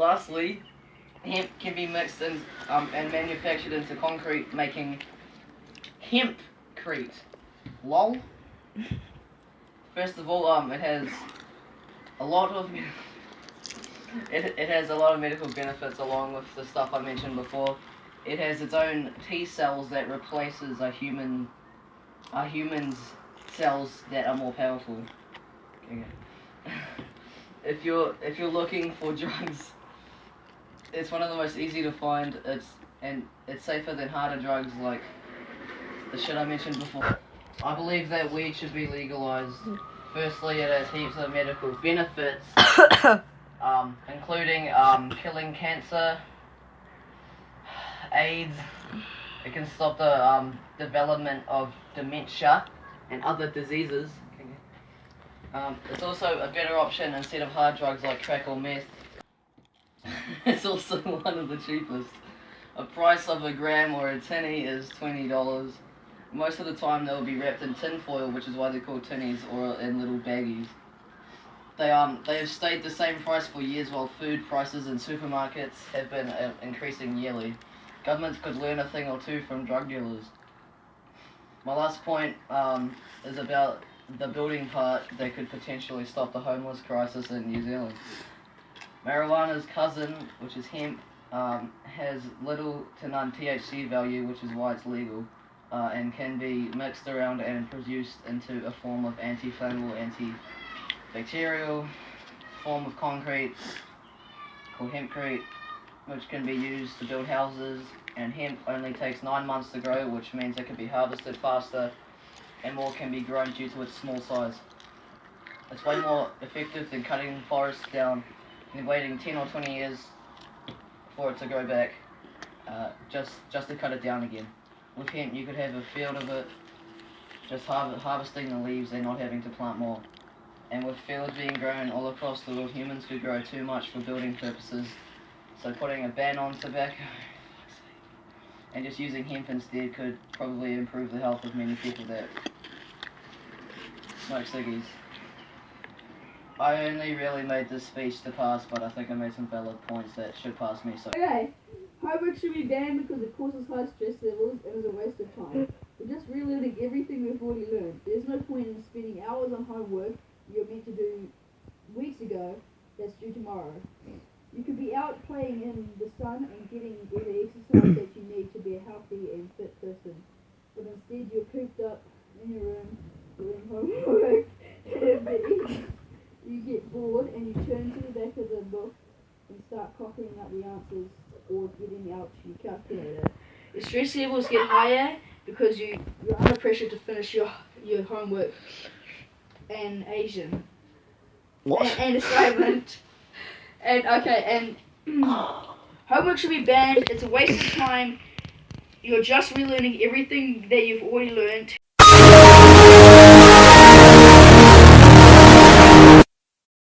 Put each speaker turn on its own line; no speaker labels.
Lastly, hemp can be mixed in, and manufactured into concrete, making hempcrete. Lol. First of all, it has a lot of it has a lot of medical benefits along with the stuff I mentioned before. It has its own T cells that replaces a human's cells that are more powerful. Okay. If you're looking for drugs, it's one of the most easy to find. It's safer than harder drugs like the shit I mentioned before. I believe that weed should be legalized. Firstly, it has heaps of medical benefits, including killing cancer, AIDS. It can stop the development of dementia and other diseases. It's also a better option instead of hard drugs like crack or meth. It's also one of the cheapest. A price of a gram or a tinny is $20. Most of the time they will be wrapped in tin foil, which is why they're called tinnies, or in little baggies. They have stayed the same price for years, while food prices in supermarkets have been increasing yearly. Governments could learn a thing or two from drug dealers. My last point is about the building part that could potentially stop the homeless crisis in New Zealand. Marijuana's cousin, which is hemp, has little to none THC value, which is why it's legal, and can be mixed around and produced into a form of anti-flammable, antibacterial form of concrete called hempcrete, which can be used to build houses. And hemp only takes 9 months to grow, which means it can be harvested faster and more can be grown due to its small size. It's way more effective than cutting forests down and waiting 10 or 20 years for it to grow back, just to cut it down again. With hemp, you could have a field of it, just harvesting the leaves and not having to plant more. And with fields being grown all across the world, humans could grow too much for building purposes. So putting a ban on tobacco and just using hemp instead could probably improve the health of many people that smoke ciggies. I only really made this speech to pass, but I think I made some valid points that should pass me. So.
Okay, homework should be banned because it causes high stress levels and is a waste of time. We're just relearning everything we've already learned. There's no point in spending hours on homework you're meant to do weeks ago that's due tomorrow. You could be out playing in the sun and getting the exercise that you need to be a healthy and fit person. But instead you're cooped up in your room doing homework. You get bored and you turn to the back of the book and start copying out the answers or getting out your calculator. Your stress levels get higher because you're under pressure to finish your homework. And Asian.
What?
And assignment. And okay, and homework should be banned. It's a waste of time. You're just relearning everything that you've already learned.